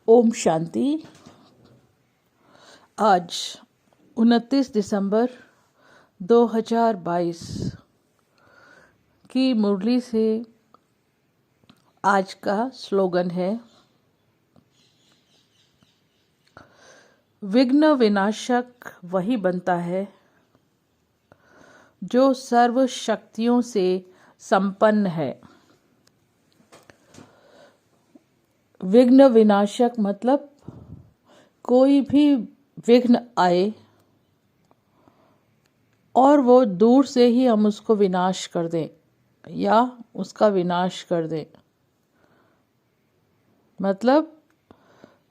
ओम शांति। आज 29 दिसंबर 2022 की मुरली से आज का स्लोगन है, विघ्न विनाशक वही बनता है जो सर्व शक्तियों से संपन्न है। विघ्न विनाशक मतलब कोई भी विघ्न आए और वो दूर से ही हम उसको विनाश कर दें या उसका विनाश कर दें। मतलब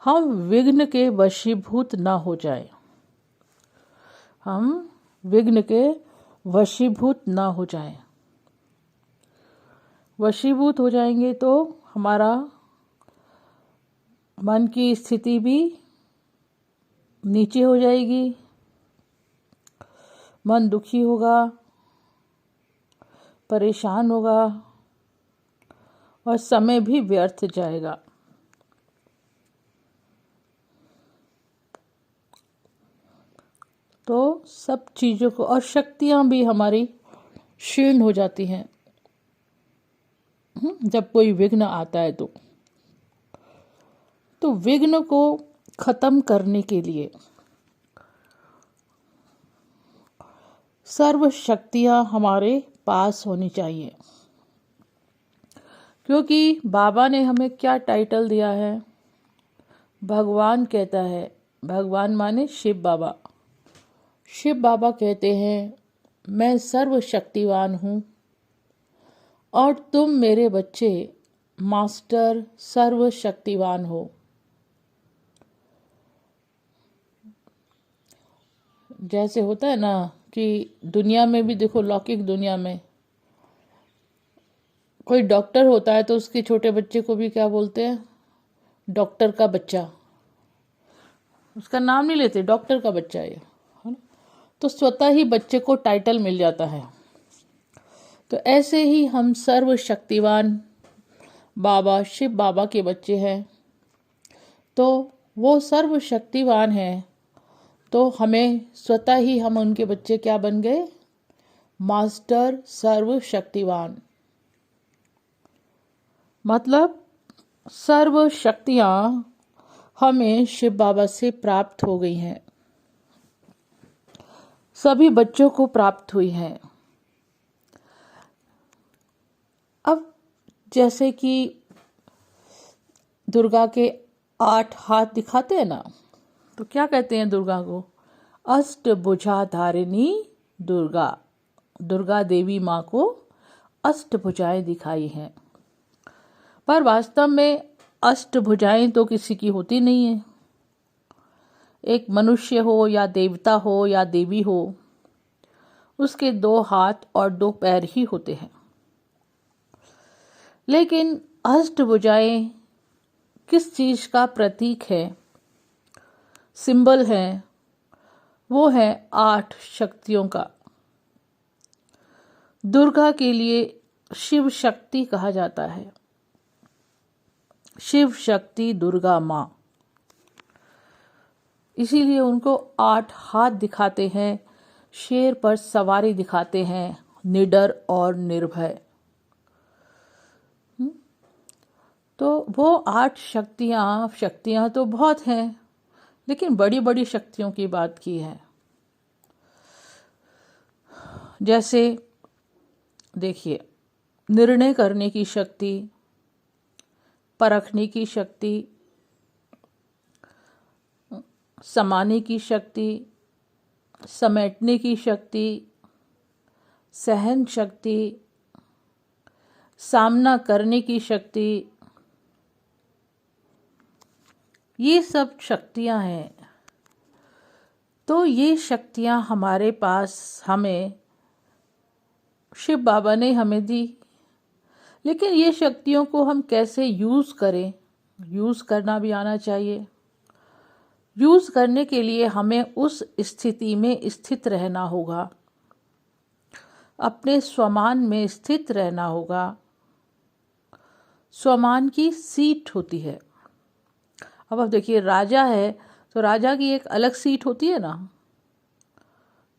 हम विघ्न के वशीभूत ना हो जाए, हम विघ्न के वशीभूत ना हो जाए। वशीभूत हो जाएंगे तो हमारा मन की स्थिति भी नीचे हो जाएगी, मन दुखी होगा, परेशान होगा और समय भी व्यर्थ जाएगा। तो सब चीज़ों को और शक्तियाँ भी हमारी क्षीण हो जाती हैं जब कोई विघ्न आता है। तो विघ्न को खत्म करने के लिए सर्व शक्तियाँ हमारे पास होनी चाहिए, क्योंकि बाबा ने हमें क्या टाइटल दिया है। भगवान कहता है, भगवान माने शिव बाबा। शिव बाबा कहते हैं, मैं सर्वशक्तिवान हूँ और तुम मेरे बच्चे मास्टर सर्वशक्तिवान हो। जैसे होता है ना कि दुनिया में भी देखो, लौकिक दुनिया में कोई डॉक्टर होता है तो उसके छोटे बच्चे को भी क्या बोलते हैं, डॉक्टर का बच्चा। उसका नाम नहीं लेते, डॉक्टर का बच्चा है ना। तो स्वतः ही बच्चे को टाइटल मिल जाता है। तो ऐसे ही हम सर्वशक्तिवान बाबा शिव बाबा के बच्चे हैं, तो वो सर्वशक्तिवान हैं, तो हमें स्वतः ही हम उनके बच्चे क्या बन गए, मास्टर सर्वशक्तिवान। मतलब सर्व शक्तियाँ हमें शिव बाबा से प्राप्त हो गई हैं, सभी बच्चों को प्राप्त हुई हैं। अब जैसे कि दुर्गा के 8 हाथ दिखाते हैं ना, तो क्या कहते हैं दुर्गा को, अष्टभुजाधारिणी दुर्गा। दुर्गा देवी माँ को अष्टभुजाएं दिखाई हैं, पर वास्तव में अष्टभुजाएं तो किसी की होती नहीं है। एक मनुष्य हो या देवता हो या देवी हो, उसके 2 हाथ और 2 पैर ही होते हैं। लेकिन अष्टभुजाएं किस चीज का प्रतीक है, सिंबल है, वो है 8 शक्तियों का। दुर्गा के लिए शिव शक्ति कहा जाता है, शिव शक्ति दुर्गा माँ। इसीलिए उनको 8 हाथ दिखाते हैं, शेर पर सवारी दिखाते हैं, निडर और निर्भय। तो वो 8 शक्तियाँ तो बहुत हैं, लेकिन बड़ी बड़ी शक्तियों की बात की है। जैसे देखिए, निर्णय करने की शक्ति, परखने की शक्ति, समाने की शक्ति, समेटने की शक्ति, सहन शक्ति, सामना करने की शक्ति, ये सब शक्तियां हैं। तो ये शक्तियां हमारे पास, हमें शिव बाबा ने हमें दी। लेकिन ये शक्तियों को हम कैसे यूज़ करें, यूज़ करना भी आना चाहिए। यूज़ करने के लिए हमें उस स्थिति में स्थित रहना होगा, अपने स्वमान में स्थित रहना होगा। स्वमान की सीट होती है, अब आप देखिए, राजा है तो राजा की एक अलग सीट होती है ना,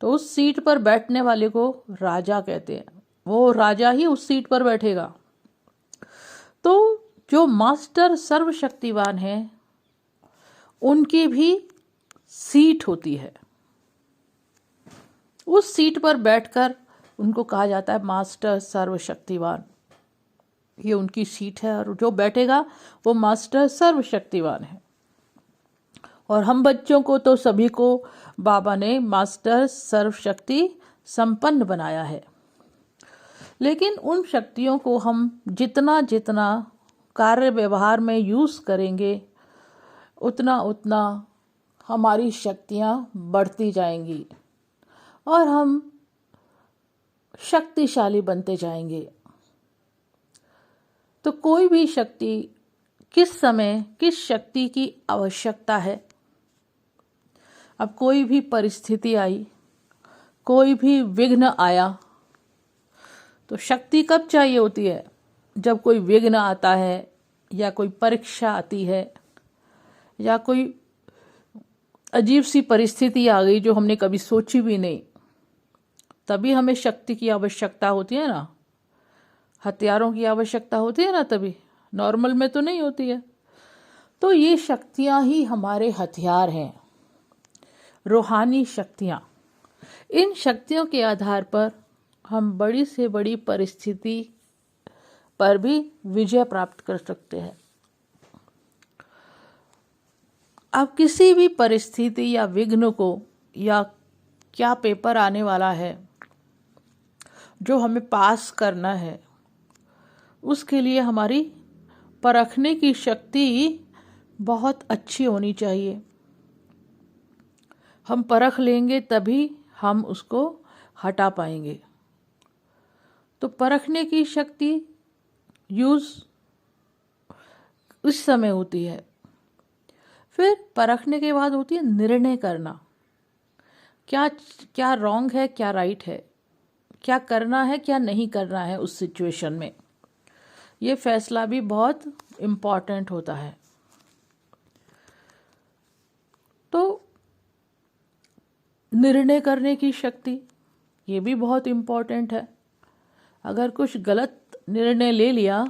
तो उस सीट पर बैठने वाले को राजा कहते हैं, वो राजा ही उस सीट पर बैठेगा। तो जो मास्टर सर्वशक्तिवान है उनकी भी सीट होती है, उस सीट पर बैठकर उनको कहा जाता है मास्टर सर्वशक्तिवान। ये उनकी सीट है और जो बैठेगा वो मास्टर सर्वशक्तिवान है। और हम बच्चों को तो सभी को बाबा ने मास्टर सर्वशक्ति संपन्न बनाया है, लेकिन उन शक्तियों को हम जितना जितना कार्य व्यवहार में यूज़ करेंगे उतना उतना हमारी शक्तियाँ बढ़ती जाएंगी और हम शक्तिशाली बनते जाएंगे। तो कोई भी शक्ति किस समय किस शक्ति की आवश्यकता है। अब कोई भी परिस्थिति आई, कोई भी विघ्न आया, तो शक्ति कब चाहिए होती है? जब कोई विघ्न आता है या कोई परीक्षा आती है या कोई अजीब सी परिस्थिति आ गई जो हमने कभी सोची भी नहीं, तभी हमें शक्ति की आवश्यकता होती है ना, हथियारों की आवश्यकता होती है ना, तभी नॉर्मल में तो नहीं होती है। तो ये शक्तियाँ ही हमारे हथियार हैं, रूहानी शक्तियाँ। इन शक्तियों के आधार पर हम बड़ी से बड़ी परिस्थिति पर भी विजय प्राप्त कर सकते हैं। अब किसी भी परिस्थिति या विघ्न को या क्या पेपर आने वाला है जो हमें पास करना है, उसके लिए हमारी परखने की शक्ति बहुत अच्छी होनी चाहिए। हम परख लेंगे तभी हम उसको हटा पाएंगे। तो परखने की शक्ति यूज़ उस समय होती है। फिर परखने के बाद होती है निर्णय करना, क्या क्या रॉन्ग है क्या राइट है, क्या करना है क्या नहीं करना है उस सिचुएशन में। ये फैसला भी बहुत इम्पॉर्टेंट होता है। तो निर्णय करने की शक्ति ये भी बहुत इम्पॉर्टेंट है। अगर कुछ गलत निर्णय ले लिया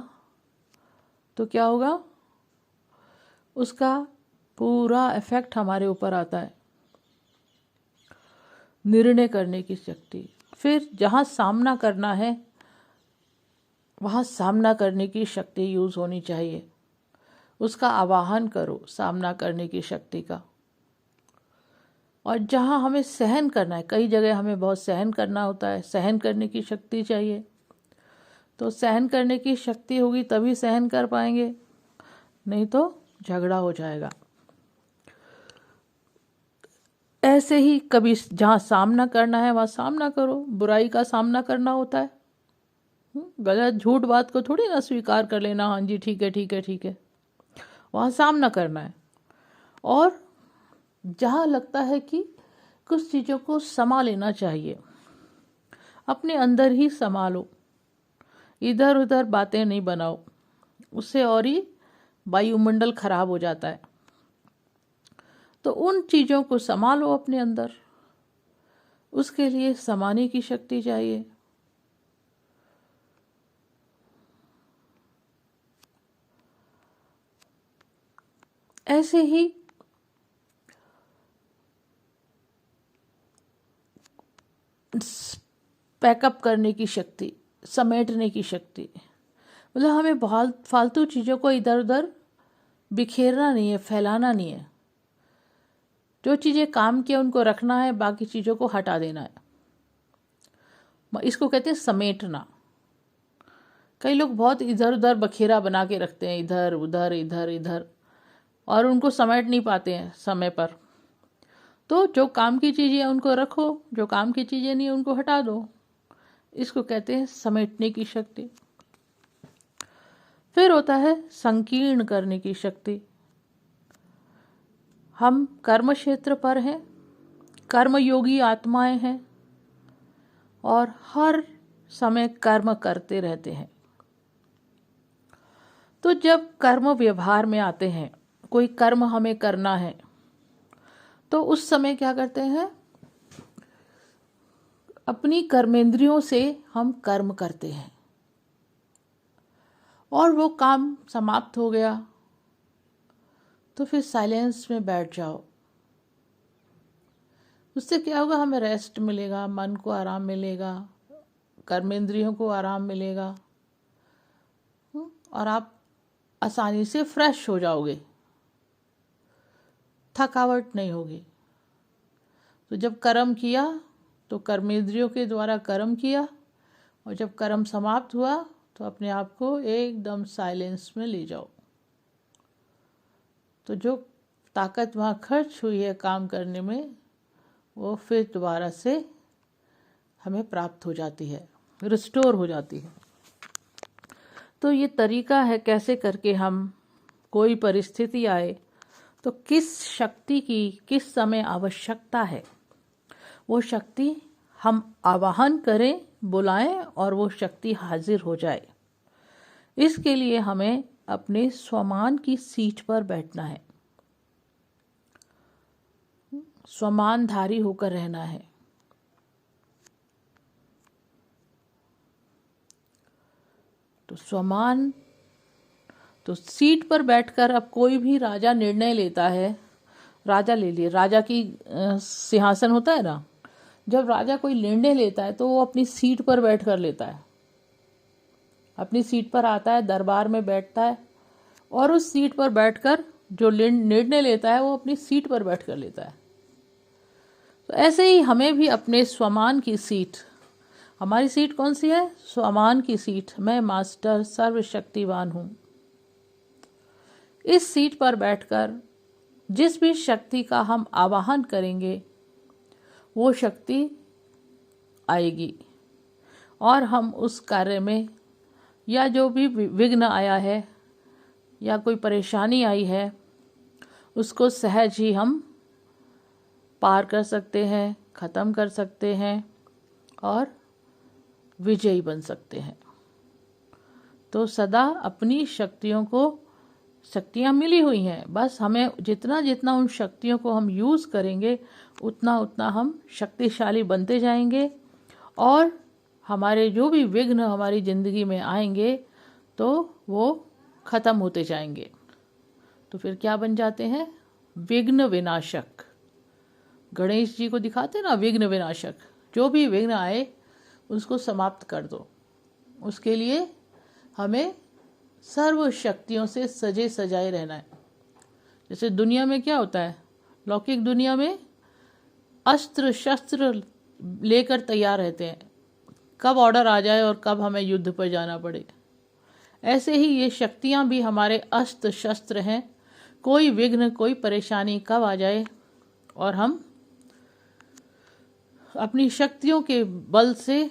तो क्या होगा, उसका पूरा इफेक्ट हमारे ऊपर आता है। निर्णय करने की शक्ति। फिर जहाँ सामना करना है वहाँ सामना करने की शक्ति यूज़ होनी चाहिए। उसका आवाहन करो सामना करने की शक्ति का। और जहाँ हमें सहन करना है, कई जगह हमें बहुत सहन करना होता है, सहन करने की शक्ति चाहिए। तो सहन करने की शक्ति होगी तभी सहन कर पाएंगे, नहीं तो झगड़ा हो जाएगा। ऐसे ही कभी जहाँ सामना करना है वहाँ सामना करो। बुराई का सामना करना होता है, गलत झूठ बात को थोड़ी ना स्वीकार कर लेना, हाँ जी ठीक है ठीक है ठीक है, वहाँ सामना करना है। और जहाँ लगता है कि कुछ चीज़ों को समा लेना चाहिए, अपने अंदर ही संभालो, इधर उधर बातें नहीं बनाओ, उससे और ही वायुमंडल खराब हो जाता है। तो उन चीज़ों को संभालो अपने अंदर, उसके लिए समाने की शक्ति चाहिए। ऐसे ही पैकअप करने की शक्ति, समेटने की शक्ति, मतलब हमें बहुत फालतू चीज़ों को इधर उधर बिखेरना नहीं है, फैलाना नहीं है। जो चीज़ें काम की उनको रखना है, बाकी चीज़ों को हटा देना है। इसको कहते हैं समेटना। कई लोग बहुत इधर उधर बखेरा बना के रखते हैं, इधर उधर इधर इधर, और उनको समेट नहीं पाते हैं समय पर। तो जो काम की चीज़ें उनको रखो, जो काम की चीज़ें नहीं उनको हटा दो। इसको कहते हैं समेटने की शक्ति। फिर होता है संकीर्ण करने की शक्ति। हम कर्म क्षेत्र पर हैं, कर्मयोगी आत्माएं हैं और हर समय कर्म करते रहते हैं। तो जब कर्म व्यवहार में आते हैं कोई कर्म हमें करना है तो उस समय क्या करते हैं, अपनी कर्मेंद्रियों से हम कर्म करते हैं और वो काम समाप्त हो गया तो फिर साइलेंस में बैठ जाओ। उससे क्या होगा, हमें रेस्ट मिलेगा, मन को आराम मिलेगा, कर्मेंद्रियों को आराम मिलेगा और आप आसानी से फ्रेश हो जाओगे, थकावट नहीं होगी। तो जब कर्म किया तो कर्मेंद्रियों के द्वारा कर्म किया और जब कर्म समाप्त हुआ तो अपने आप को एकदम साइलेंस में ले जाओ। तो जो ताकत वहाँ खर्च हुई है काम करने में वो फिर दोबारा से हमें प्राप्त हो जाती है, रिस्टोर हो जाती है। तो ये तरीका है कैसे करके हम कोई परिस्थिति आए तो किस शक्ति की किस समय आवश्यकता है, वो शक्ति हम आवाहन करें, बुलाएं और वो शक्ति हाजिर हो जाए। इसके लिए हमें अपने स्वमान की सीट पर बैठना है, स्वमानधारी होकर रहना है। तो स्वमान, तो सीट पर बैठकर अब कोई भी राजा निर्णय लेता है, राजा ले लिए, राजा की सिंहासन होता है ना, जब राजा कोई निर्णय लेता है तो वो अपनी सीट पर बैठ कर लेता है, अपनी सीट पर आता है, दरबार में बैठता है और उस सीट पर बैठकर जो निर्णय लेता है वो अपनी सीट पर बैठ कर लेता है। तो ऐसे ही हमें भी अपने स्वमान की सीट, हमारी सीट कौन सी है, स्वमान की सीट, मैं मास्टर सर्वशक्तिवान हूँ, इस सीट पर बैठकर जिस भी शक्ति का हम आवाहन करेंगे वो शक्ति आएगी और हम उस कार्य में या जो भी विघ्न आया है या कोई परेशानी आई है उसको सहज ही हम पार कर सकते हैं, ख़त्म कर सकते हैं और विजयी बन सकते हैं। तो सदा अपनी शक्तियों को, शक्तियाँ मिली हुई हैं, बस हमें जितना जितना उन शक्तियों को हम यूज़ करेंगे उतना उतना हम शक्तिशाली बनते जाएंगे और हमारे जो भी विघ्न हमारी ज़िंदगी में आएंगे तो वो ख़त्म होते जाएंगे। तो फिर क्या बन जाते हैं, विघ्न विनाशक। गणेश जी को दिखाते ना विघ्न विनाशक, जो भी विघ्न आए उसको समाप्त कर दो। उसके लिए हमें सर्व शक्तियों से सजे सजाए रहना है। जैसे दुनिया में क्या होता है, लौकिक दुनिया में अस्त्र शस्त्र लेकर तैयार रहते हैं, कब ऑर्डर आ जाए और कब हमें युद्ध पर जाना पड़े। ऐसे ही ये शक्तियाँ भी हमारे अस्त्र शस्त्र हैं, कोई विघ्न कोई परेशानी कब आ जाए और हम अपनी शक्तियों के बल से